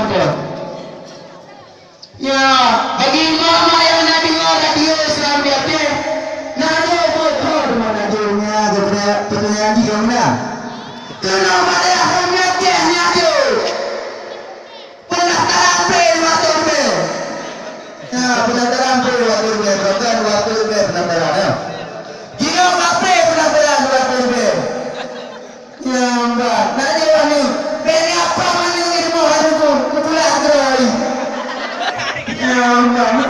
betul. Ya, bagi mama yang nak dengar radio Islam Biarti, nado betul mana dunia betulnya di mana? Kenapa dia hanya tehnya tu? Pernah terampil waktu itu. Ya, pernah terampil waktu itu. Bukan waktu itu pernah terampil. Jika terampil pernah terampil waktu itu. Ya, mbak. Nak jawab ni. Beri apa mana ilmu haruku? Ketulah terus. Ya, mbak.